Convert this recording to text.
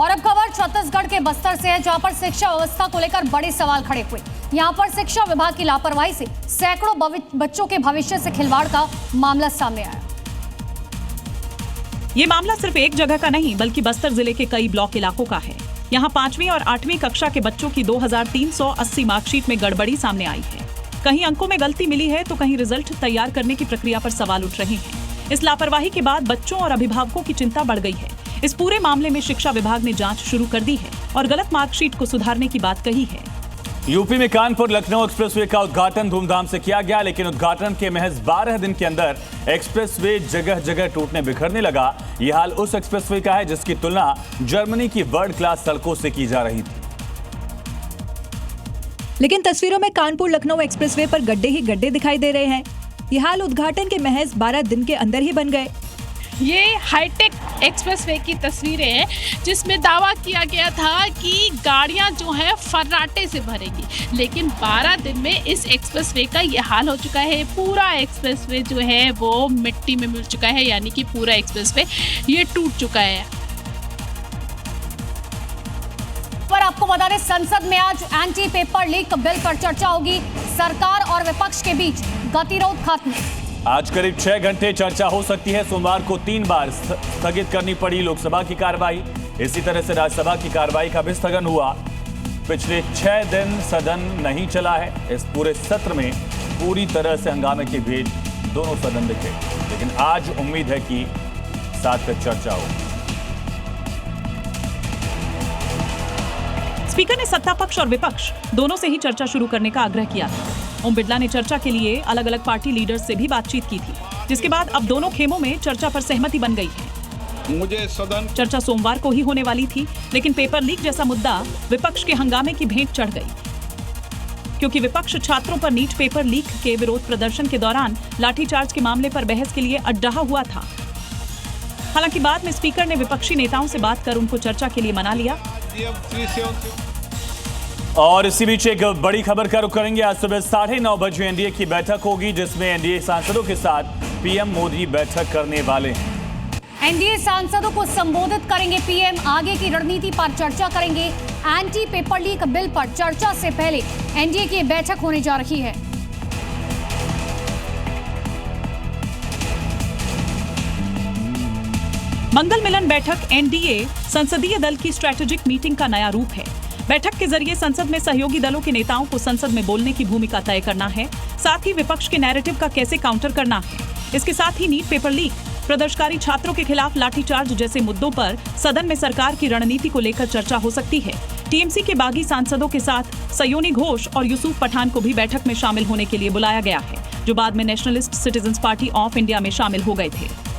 और अब खबर छत्तीसगढ़ के बस्तर से है, जहां पर शिक्षा व्यवस्था को लेकर बड़े सवाल खड़े हुए। यहां पर शिक्षा विभाग की लापरवाही से सैकड़ों बच्चों के भविष्य से खिलवाड़ का मामला सामने आया। ये मामला सिर्फ एक जगह का नहीं बल्कि बस्तर जिले के कई ब्लॉक इलाकों का है। यहाँ 5वीं और 8वीं कक्षा के बच्चों की 2380 मार्कशीट में गड़बड़ी सामने आई है। कहीं अंकों में गलती मिली है तो कहीं रिजल्ट तैयार करने की प्रक्रिया पर सवाल उठ रहे हैं। इस लापरवाही के बाद बच्चों और अभिभावकों की चिंता बढ़ गई है। इस पूरे मामले में शिक्षा विभाग ने जांच शुरू कर दी है और गलत मार्कशीट को सुधारने की बात कही है। यूपी में कानपुर लखनऊ एक्सप्रेसवे का उद्घाटन धूमधाम से किया गया, लेकिन उद्घाटन के महज 12 दिन के अंदर एक्सप्रेसवे जगह जगह टूटने बिखरने लगा। यह हाल उस एक्सप्रेसवे का है जिसकी तुलना जर्मनी की वर्ल्ड क्लास सड़कों से की जा रही थी। लेकिन तस्वीरों में कानपुर लखनऊ एक्सप्रेसवे पर गड्ढे ही गड्ढे दिखाई दे रहे हैं। यह हाल उद्घाटन के महज 12 दिन के अंदर ही बन गए। ये हाईटेक एक्सप्रेसवे की तस्वीरें हैं जिसमें दावा किया गया था कि गाड़ियां जो है फर्राटे से भरेगी, लेकिन 12 दिन में इस एक्सप्रेसवे का ये हाल हो चुका है। पूरा एक्सप्रेसवे जो है वो मिट्टी में मिल चुका है, यानी कि पूरा एक्सप्रेसवे ये टूट चुका है। पर आपको बता दें, संसद में आज एंटी पेपर लीक बिल पर चर्चा होगी। सरकार और विपक्ष के बीच गतिरोध खत्म। आज करीब 6 घंटे चर्चा हो सकती है। सोमवार को 3 बार स्थगित करनी पड़ी लोकसभा की कार्रवाई। इसी तरह से राज्यसभा की कार्रवाई का भी स्थगन हुआ। पिछले 6 दिन सदन नहीं चला है। इस पूरे सत्र में पूरी तरह से हंगामे के बीच दोनों सदन दिखे, लेकिन आज उम्मीद है कि साथ में चर्चा हो। स्पीकर ने सत्ता पक्ष और विपक्ष दोनों से ही चर्चा शुरू करने का आग्रह किया था। ओम बिरला ने चर्चा के लिए अलग अलग पार्टी लीडर्स से भी बातचीत की थी, जिसके बाद अब दोनों खेमों में चर्चा पर सहमति बन गई है। मुझे सदन चर्चा सोमवार को ही होने वाली थी, लेकिन पेपर लीक जैसा मुद्दा विपक्ष के हंगामे की भेंट चढ़ गई, क्योंकि विपक्ष छात्रों पर नीट पेपर लीक के विरोध प्रदर्शन के दौरान लाठीचार्ज के मामले पर बहस के लिए अड्डहा हुआ था। हालांकि बाद में स्पीकर ने विपक्षी नेताओं से बात कर उनको चर्चा के लिए मना लिया। और इसी बीच एक बड़ी खबर का रुख करेंगे। आज सुबह 9:30 बजे एनडीए की बैठक होगी, जिसमें एनडीए सांसदों के साथ पीएम मोदी बैठक करने वाले हैं। एनडीए सांसदों को संबोधित करेंगे पीएम, आगे की रणनीति पर चर्चा करेंगे। एंटी पेपर लीक बिल पर चर्चा से पहले एनडीए की बैठक होने जा रही है। मंगल मिलन बैठक एनडीए संसदीय दल की स्ट्रेटेजिक मीटिंग का नया रूप है। बैठक के जरिए संसद में सहयोगी दलों के नेताओं को संसद में बोलने की भूमिका तय करना है, साथ ही विपक्ष के नैरेटिव का कैसे काउंटर करना है। इसके साथ ही नीट पेपर लीक, प्रदर्शनकारी छात्रों के खिलाफ लाठीचार्ज जैसे मुद्दों पर सदन में सरकार की रणनीति को लेकर चर्चा हो सकती है। टीएमसी के बागी सांसदों के साथ सयोनी घोष और यूसुफ पठान को भी बैठक में शामिल होने के लिए बुलाया गया है, जो बाद में nationalist citizens party of India में शामिल हो गए थे।